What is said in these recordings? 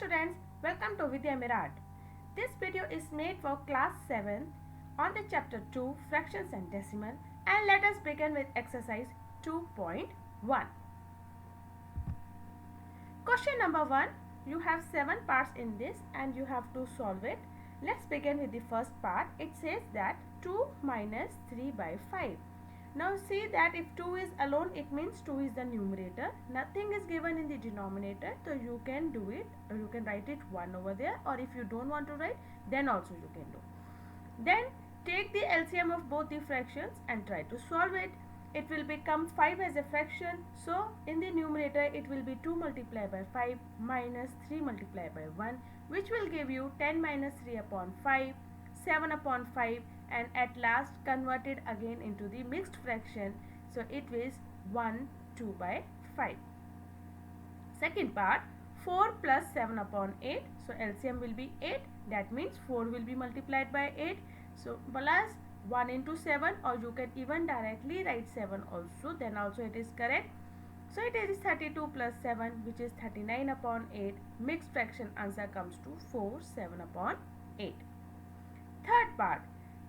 students, welcome to Vidya Mirat. This video is made for class 7 on the chapter 2 fractions and decimal, and let us begin with exercise 2.1. Question number 1. You have 7 parts in this and you have to solve it. Let's begin with the first part. It says that 2 minus 3 by 5. Now see that if 2 is alone, it means 2 is the numerator. Nothing is given in the denominator, so you can do it, or you can write it 1 over there, or if you don't want to write, then also you can do. Then take the LCM of both the fractions and try to solve it. It will become 5 as a fraction, so in the numerator it will be 2 multiplied by 5 minus 3 multiplied by 1, which will give you 10 minus 3 upon 5, 7 upon 5, and at last converted again into the mixed fraction, so it is 1 2 by 5. Second part, 4 plus 7 upon 8, so LCM will be 8, that means 4 will be multiplied by 8, so plus 1 into 7, or you can even directly write 7 also, then also it is correct. So it is 32 plus 7, which is 39 upon 8. Mixed fraction answer comes to 4 7 upon 8. Third part,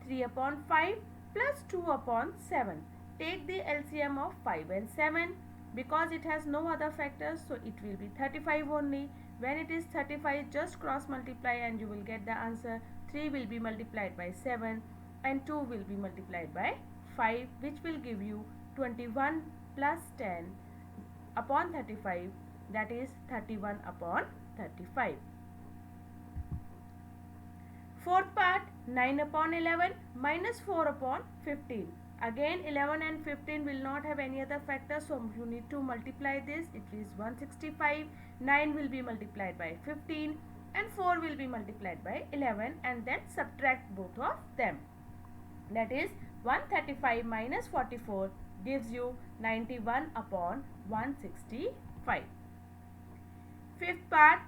3 upon 5 plus 2 upon 7. Take the LCM of 5 and 7. Because it has no other factors, so it will be 35 only. When it is 35, just cross multiply and you will get the answer. 3 will be multiplied by 7 and 2 will be multiplied by 5, which will give you 21 plus 10 upon 35, that is 31 upon 35. Fourth part, 9 upon 11 minus 4 upon 15. Again 11 and 15 will not have any other factor, so you need to multiply this. It is 165. 9 will be multiplied by 15 and 4 will be multiplied by 11, and then subtract both of them. That is 135 minus 44 gives you 91 upon 165. Fifth part,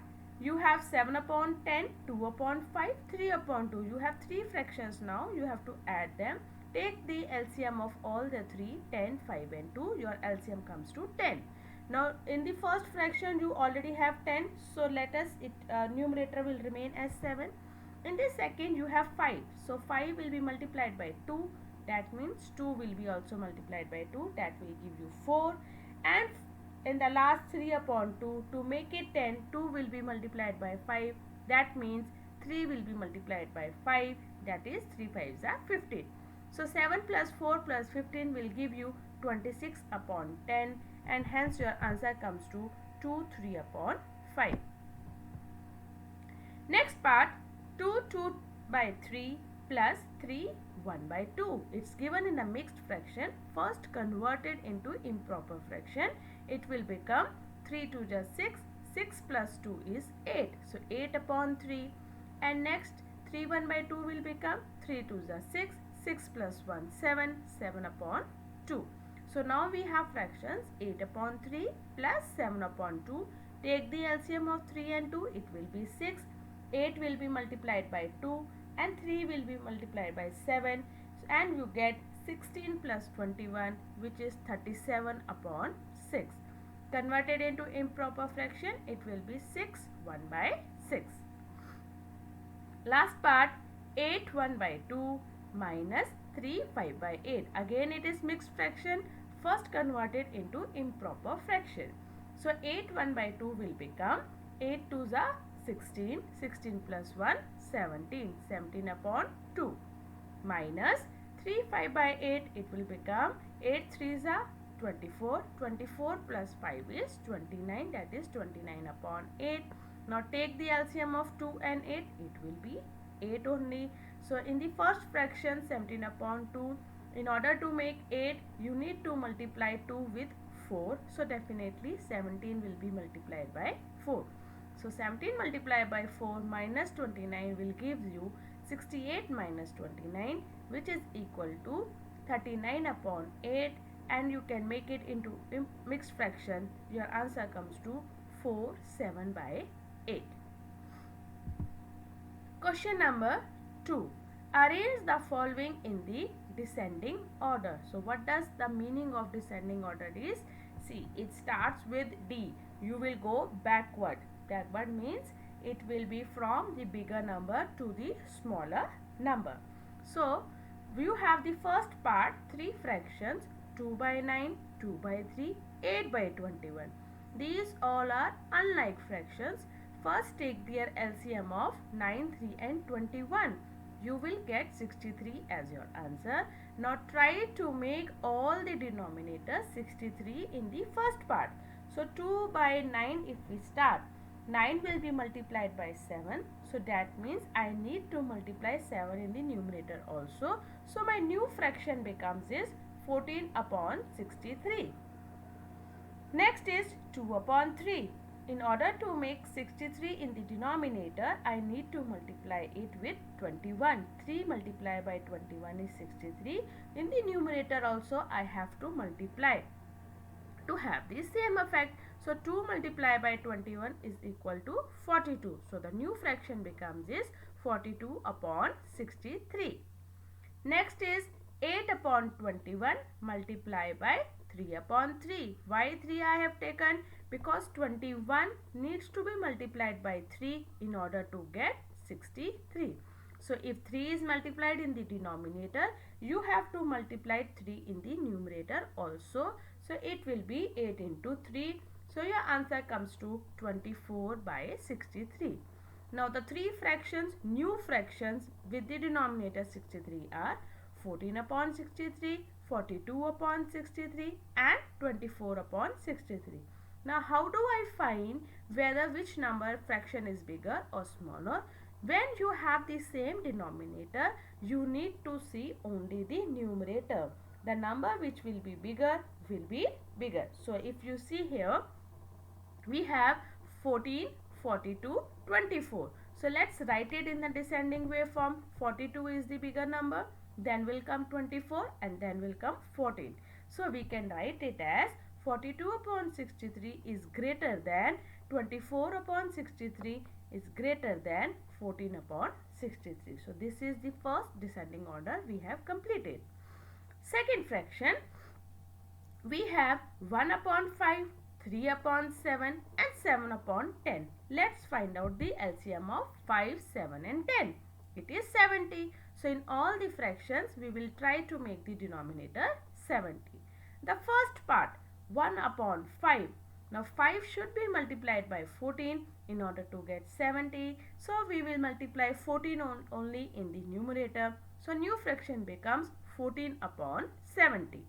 you have 7 upon 10, 2 upon 5, 3 upon 2. You have 3 fractions now. You have to add them. Take the LCM of all the 3, 10, 5 and 2. Your LCM comes to 10. Now in the first fraction you already have 10. So let us, numerator will remain as 7. In the second you have 5. So 5 will be multiplied by 2. That means 2 will be also multiplied by 2. That will give you 4. And in the last 3 upon 2, to make it 10, 2 will be multiplied by 5. That means 3 will be multiplied by 5. That is 3 5s are 15. So 7 plus 4 plus 15 will give you 26 upon 10, and hence your answer comes to 2 3 upon 5. Next part, 2 2 by 3 plus 3 1 by 2. It's given in a mixed fraction. First converted into improper fraction. It will become 3 2 is 6. 6 plus 2 is 8. So 8 upon 3. And next 3 1 by 2 will become 3 2 is 6. 6 plus 1 7. 7 upon 2. So now we have fractions 8 upon 3 plus 7 upon 2. Take the LCM of 3 and 2. It will be 6. 8 will be multiplied by 2 and 3 will be multiplied by 7, and you get 16 plus 21, which is 37 upon 6. Converted into improper fraction, it will be 6 1 by 6. Last part, 8 1 by 2 minus 3 5 by 8. Again it is mixed fraction. First converted into improper fraction. So 8 1 by 2 will become 8 2s are 16, 16 plus 1, 17, 17 upon 2, minus 3 5 by 8, it will become 8 3s are 24, 24 plus 5 is 29, that is 29 upon 8. Now take the LCM of 2 and 8, it will be 8 only. So in the first fraction 17 upon 2, in order to make 8, you need to multiply 2 with 4. So definitely 17 will be multiplied by 4. So 17 multiplied by 4 minus 29 will give you 68 minus 29, which is equal to 39 upon 8, and you can make it into mixed fraction. Your answer comes to 4 7 by 8. Question number 2. Arrange the following in the descending order. So what does the meaning of descending order is? See, it starts with D. You will go backward. Backward means it will be from the bigger number to the smaller number. So you have the first part, 3 fractions, 2 by 9, 2 by 3, 8 by 21. These all are unlike fractions. First take their LCM of 9, 3 and 21. You will get 63 as your answer. Now try to make all the denominators 63 in the first part. So 2 by 9 if we start, 9 will be multiplied by 7. So that means I need to multiply 7 in the numerator also. So my new fraction becomes is 14 upon 63. Next is 2 upon 3. In order to make 63 in the denominator, I need to multiply it with 21. 3 multiplied by 21 is 63. In the numerator also I have to multiply to have the same effect. So 2 multiplied by 21 is equal to 42. So the new fraction becomes is 42 upon 63. Next is 8 upon 21 multiplied by 3 upon 3. Why 3 I have taken? Because 21 needs to be multiplied by 3 in order to get 63. So if 3 is multiplied in the denominator, you have to multiply 3 in the numerator also. So it will be 8 into 3. So your answer comes to 24 by 63. Now the three fractions, new fractions with the denominator 63 are 14 upon 63, 42 upon 63 and 24 upon 63. Now how do I find whether which number fraction is bigger or smaller? When you have the same denominator, you need to see only the numerator. The number which will be bigger will be bigger. So if you see here, we have 14, 42, 24. So let's write it in the descending waveform. 42 is the bigger number, then will come 24 and then will come 14. So we can write it as 42 upon 63 is greater than 24 upon 63 is greater than 14 upon 63. So this is the first descending order we have completed. Second fraction, we have 1 upon 5, 3 upon 7 and 7 upon 10. Let's find out the LCM of 5, 7 and 10. It is 70. So in all the fractions, we will try to make the denominator 70. The first part, 1 upon 5. Now 5 should be multiplied by 14 in order to get 70. So we will multiply 14 only in the numerator. So new fraction becomes 14 upon 70.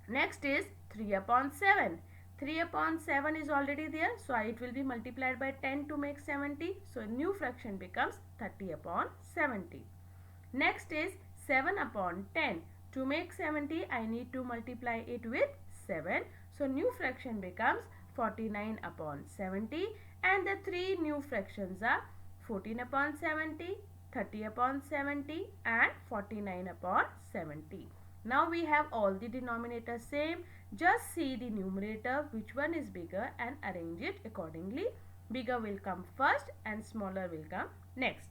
Next is 3 upon 7. 3 upon 7 is already there. So it will be multiplied by 10 to make 70. So new fraction becomes 30 upon 70. Next is 7 upon 10. To make 70, I need to multiply it with 7. So new fraction becomes 49 upon 70. And the three new fractions are 14 upon 70, 30 upon 70 and 49 upon 70. Now we have all the denominators same. Just see the numerator, which one is bigger, and arrange it accordingly. Bigger will come first and smaller will come next.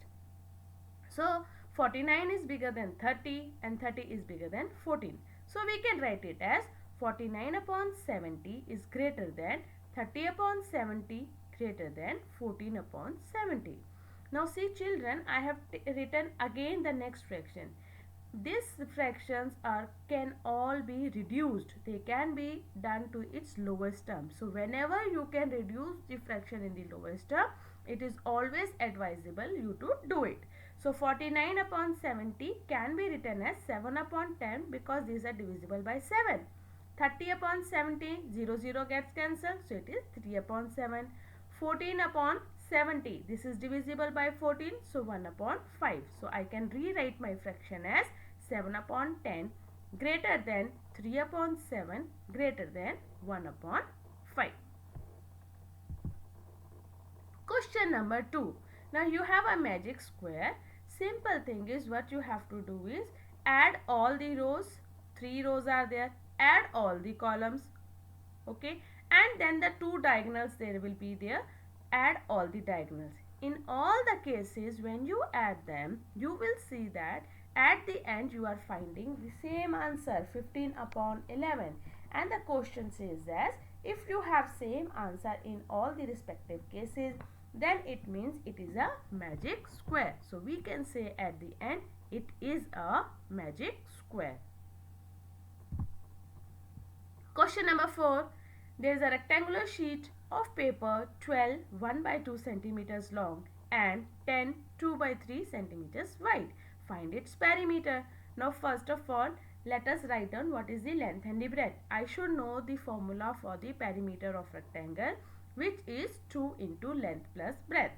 So 49 is bigger than 30 and 30 is bigger than 14. So we can write it as 49 upon 70 is greater than 30 upon 70 greater than 14 upon 70. Now see children, I have written again the next fraction. These fractions can all be reduced. They can be done to its lowest term. So whenever you can reduce the fraction in the lowest term, it is always advisable you to do it. So 49 upon 70 can be written as 7 upon 10 because these are divisible by 7. 30 upon 70, 0 gets cancelled. So it is 3 upon 7. 14 upon 70, this is divisible by 14. So 1 upon 5. So I can rewrite my fraction as 7 upon 10 greater than 3 upon 7 greater than 1 upon 5. Question number 2. Now you have a magic square. Simple thing is what you have to do is add all the rows. 3 rows are there. Add all the columns. Okay. And then the 2 diagonals there will be there. Add all the diagonals. In all the cases when you add them, you will see that at the end you are finding the same answer, 15 upon 11. And the question says that if you have same answer in all the respective cases, then it means it is a magic square. So we can say at the end it is a magic square. Question number 4. There is a rectangular sheet of paper 12 1 by 2 centimeters long and 10 2 by 3 centimeters wide. Find its perimeter. Now first of all, let us write down what is the length and the breadth. I should know the formula for the perimeter of rectangle, which is 2 into length plus breadth.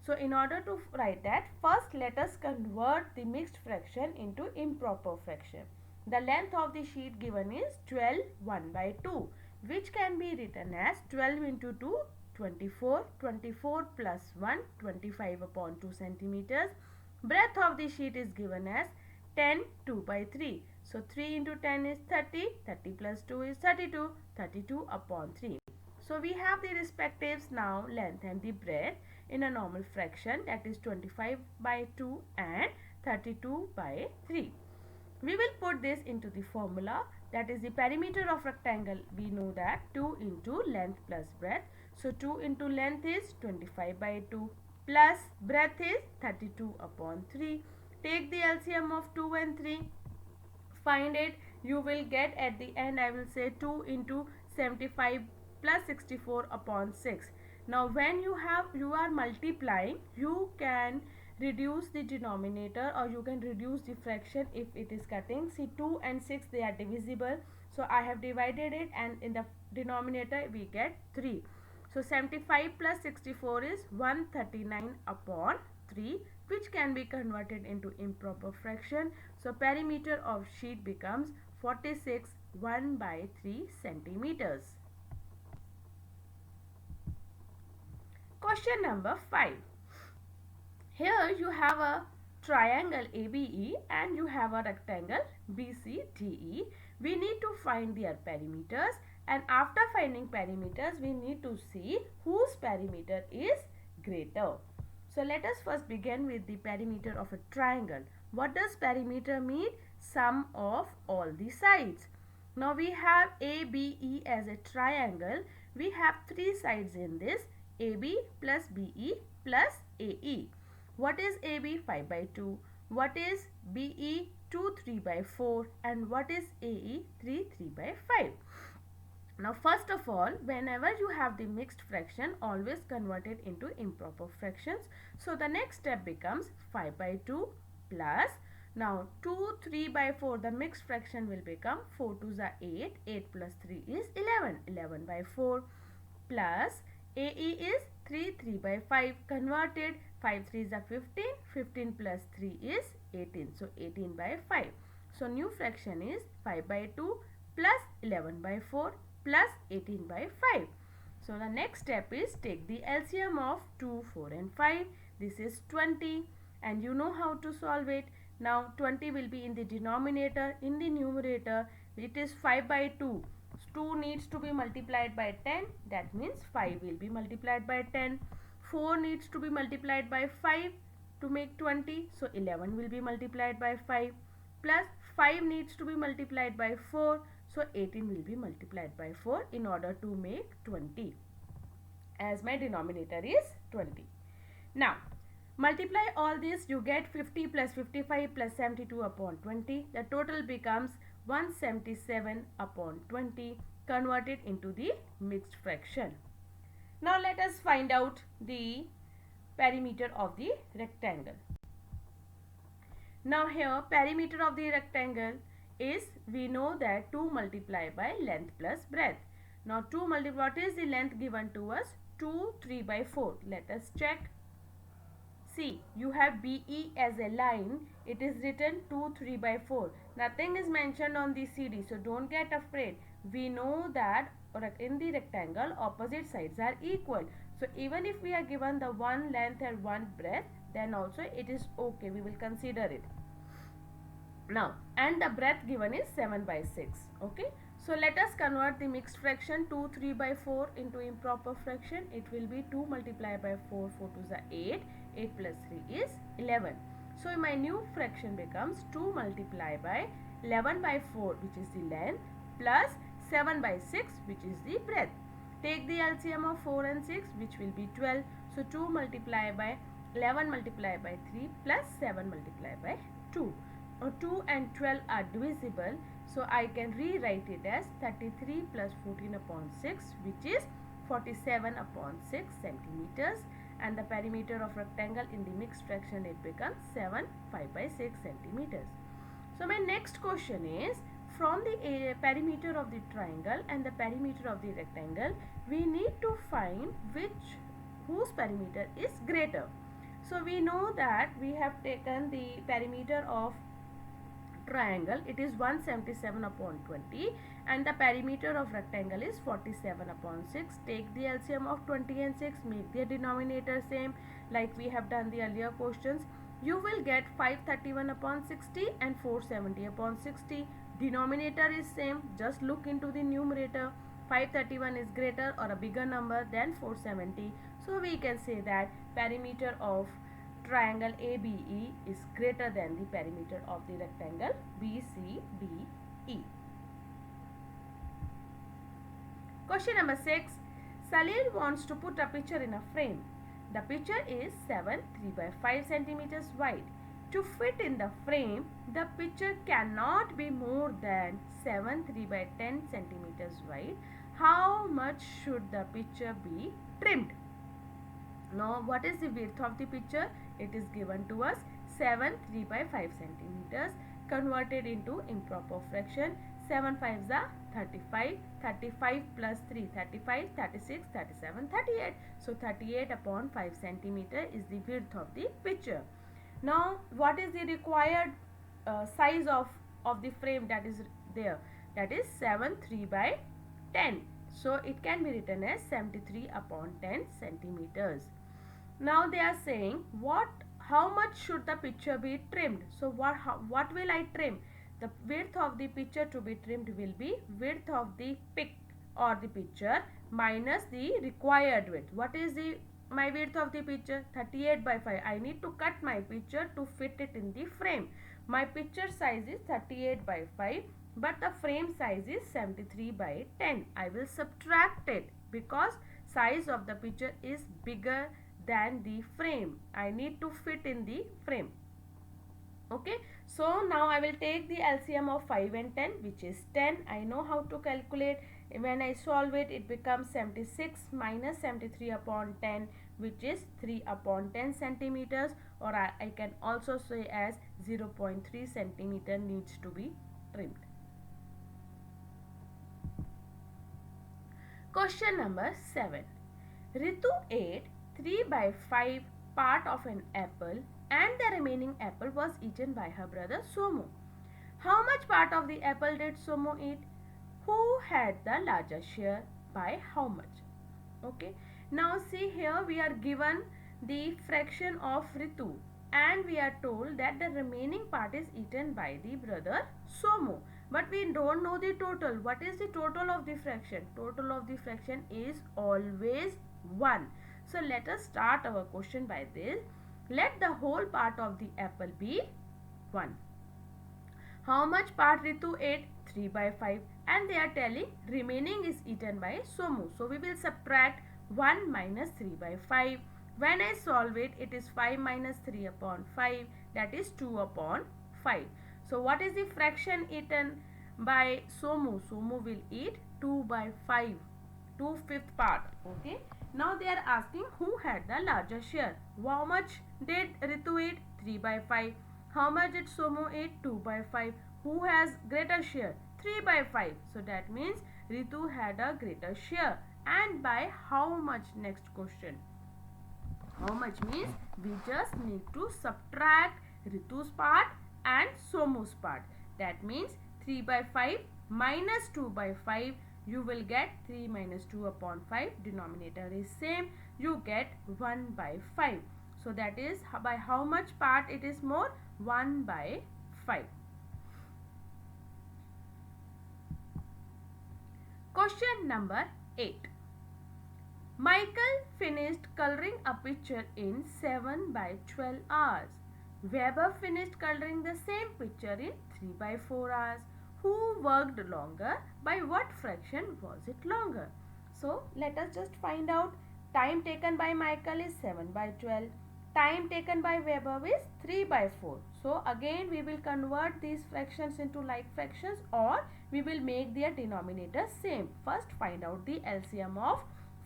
So in order to write that, first let us convert the mixed fraction into improper fraction. The length of the sheet given is 12 1 by 2, which can be written as 12 into 2 24, 24 plus 1 25 upon 2 centimeters. Breadth of the sheet is given as 10 2 by 3. So 3 into 10 is 30, 30 plus 2 is 32, 32 upon 3. So we have the respectives now, length and the breadth in a normal fraction, that is 25 by 2 and 32 by 3. We will put this into the formula, that is the perimeter of rectangle. We know that 2 into length plus breadth. So 2 into length is 25 by 2 plus breadth is 32 upon 3. Take the LCM of 2 and 3. Find it. You will get at the end, I will say 2 into 75 plus 64 upon 6. Now when you are multiplying, you can reduce the denominator or you can reduce the fraction if it is cutting. See, 2 and 6, they are divisible. So I have divided it and in the denominator we get 3. So 75 plus 64 is 139 upon 3, which can be converted into improper fraction. So perimeter of sheet becomes 46 1 by 3 centimeters. Question number 5. Here you have a triangle ABE and you have a rectangle BCDE. We need to find their perimeters, and after finding perimeters we need to see whose perimeter is greater. So let us first begin with the perimeter of a triangle. What does perimeter mean? Sum of all the sides. Now we have ABE as a triangle. We have 3 sides in this: AB plus BE plus AE. What is AB? 5 by 2. What is BE? 2 3 by 4. And what is AE? 3 3 by 5. Now first of all, whenever you have the mixed fraction, always convert it into improper fractions. So the next step becomes 5 by 2 plus, now 2 3 by 4, the mixed fraction will become 4 2s are 8, 8 plus 3 is 11, 11 by 4 plus AE is 3 3 by 5, converted, 5 3s are 15, 15 plus 3 is 18, so 18 by 5. So new fraction is 5 by 2 plus 11 by 4 plus 18 by 5. So the next step is take the LCM of 2, 4 and 5. This is 20 and you know how to solve it. Now 20 will be in the denominator. In the numerator it is 5 by 2. 2 needs to be multiplied by 10. That means 5 will be multiplied by 10. 4 needs to be multiplied by 5 to make 20. So 11 will be multiplied by 5. Plus 5 needs to be multiplied by 4. So 18 will be multiplied by 4 in order to make 20. As my denominator is 20. Now multiply all this, you get 50 plus 55 plus 72 upon 20. The total becomes 177 upon 20, converted into the mixed fraction. Now let us find out the perimeter of the rectangle. Now here perimeter of the rectangle is, we know that 2 multiplied by length plus breadth. Now 2 multiplied, what is the length given to us? 2 3 by 4. Let us check. See, you have BE as a line. It is written 2 3 by 4. Nothing is mentioned on the CD, so don't get afraid. We know that in the rectangle opposite sides are equal. So even if we are given the one length and one breadth, then also it is okay. We will consider it. Now, and the breadth given is 7 by 6. Okay. So let us convert the mixed fraction 2 3 by 4 into improper fraction. It will be 2 multiplied by 4, 4 2s are 8, 8 plus 3 is 11. So my new fraction becomes 2 multiplied by 11 by 4, which is the length, plus 7 by 6, which is the breadth. Take the LCM of 4 and 6, which will be 12. So 2 multiplied by 11 multiplied by 3 plus 7 multiplied by 2. 2 and 12 are divisible. So I can rewrite it as 33 plus 14 upon 6, which is 47 upon 6 centimeters. And the perimeter of rectangle in the mixed fraction, it becomes 7 5 by 6 centimeters. So my next question is, from the perimeter of the triangle and the perimeter of the rectangle, we need to find whose perimeter is greater. So we know that we have taken the perimeter of triangle, it is 177 upon 20, and the perimeter of rectangle is 47 upon 6. Take the LCM of 20 and 6, make their denominator same like we have done the earlier questions. You will get 531 upon 60 and 470 upon 60. Denominator is same, just look into the numerator. 531 is greater or a bigger number than 470. So we can say that perimeter of triangle ABE is greater than the perimeter of the rectangle BCDE. Question number 6. Salil wants to put a picture in a frame. The picture is 7 3 by 5 centimeters wide. To fit in the frame, the picture cannot be more than 7 3 by 10 centimeters wide. How much should the picture be trimmed? Now, what is the width of the picture? It is given to us 7 3 by 5 centimeters, converted into improper fraction. 7 5s are 35, 35 plus 3, 35, 36, 37, 38. So 38 upon 5 centimeter is the width of the picture. Now, what is the required size of the frame that is there? That is 7 3 by 10. So it can be written as 73 upon 10 centimeters. Now they are saying how much should the picture be trimmed? So what will I trim? The width of the picture to be trimmed will be width of the pic or the picture minus the required width. What is my width of the picture? 38 by 5. I need to cut my picture to fit it in the frame. My picture size is 38 by 5, but the frame size is 73 by 10. I will subtract it because size of the picture is bigger than the frame. I need to fit in the frame. Okay, so now I will take the LCM of 5 and 10, which is 10. I know how to calculate. When I solve it, it becomes 76 minus 73 upon 10, which is 3 upon 10 centimeters, or I can also say as 0.3 centimeter needs to be trimmed. Question number 7. Ritu ate 3 by 5 part of an apple and the remaining apple was eaten by her brother Somu. How much part of the apple did Somu eat? Who had the larger share? By how much? Okay. Now see here, we are given the fraction of Ritu and we are told that the remaining part is eaten by the brother Somu. But we don't know the total. What is the total of the fraction? Total of the fraction is always 1. So let us start our question by this. Let the whole part of the apple be 1. How much part Ritu ate? 3 by 5. And they are telling remaining is eaten by Somu. So we will subtract 1 minus 3 by 5. When I solve it, it is 5 minus 3 upon 5. That is 2 upon 5. So what is the fraction eaten by Somu? Somu will eat 2 by 5. 2/5 part. Okay. Now they are asking who had the larger share. How much did Ritu eat? 3 by 5. How much did Somu eat? 2 by 5. Who has greater share? 3 by 5. So that means Ritu had a greater share. And by how much? Next question. How much means we just need to subtract Ritu's part and Somu's part. That means 3 by 5 minus 2 by 5. You will get 3 minus 2 upon 5. Denominator is same. You get 1 by 5. So that is by how much part it is more? 1 by 5. Question number 8. Michael finished coloring a picture in 7 by 12 hours. Weber finished coloring the same picture in 3 by 4 hours. Who worked longer? By what fraction was it longer? So let us just find out. Time taken by Michael is 7 by 12. Time taken by Vaibhav is 3 by 4. So again we will convert these fractions into like fractions, or we will make their denominators same. First find out the LCM of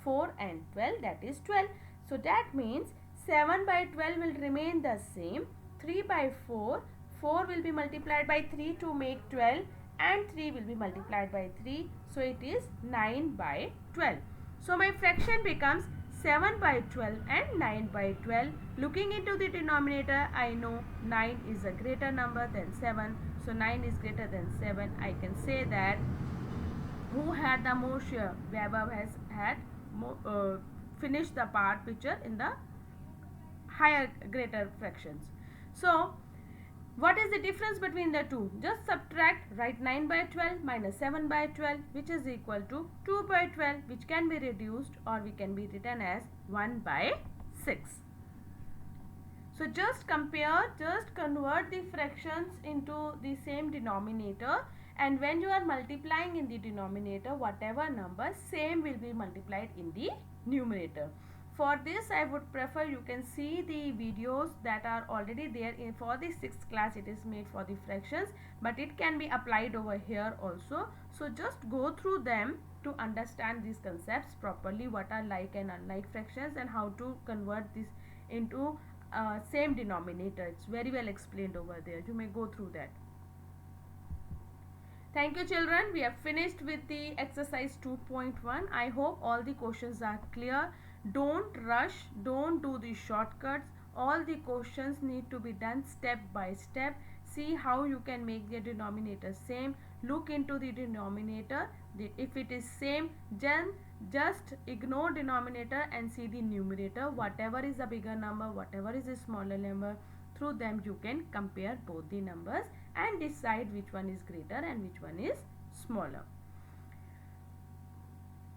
4 and 12, that is 12. So that means 7 by 12 will remain the same. 3 by 4, 4 will be multiplied by 3 to make 12, and 3 will be multiplied by 3, so it is 9 by 12. So my fraction becomes 7 by 12 and 9 by 12. Looking into the denominator, I know 9 is a greater number than 7. So 9 is greater than 7. I can say that who had the more share? Vaibhav has had finished the part picture in the higher greater fractions. So what is the difference between the two? Just subtract, write 9 by 12 minus 7 by 12, which is equal to 2 by 12, which can be reduced or we can be written as 1 by 6. So just compare, just convert the fractions into the same denominator, and when you are multiplying in the denominator, whatever number, same will be multiplied in the numerator. For this I would prefer you can see the videos that are already there for the 6th class. It is made for the fractions, but it can be applied over here also. So just go through them to understand these concepts properly, what are like and unlike fractions and how to convert this into same denominator. It's very well explained over there. You may go through that. Thank you children. We have finished with the exercise 2.1. I hope all the questions are clear. Don't rush, don't do the shortcuts. All the questions need to be done step by step. See how you can make the denominator same. Look into the denominator. If it is same, then just ignore denominator and see the numerator. Whatever is a bigger number, whatever is a smaller number, through them you can compare both the numbers and decide which one is greater and which one is smaller.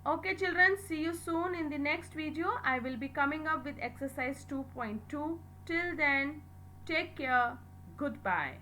Okay children, see you soon in the next video. I will be coming up with exercise 2.2. Till then, take care. Goodbye.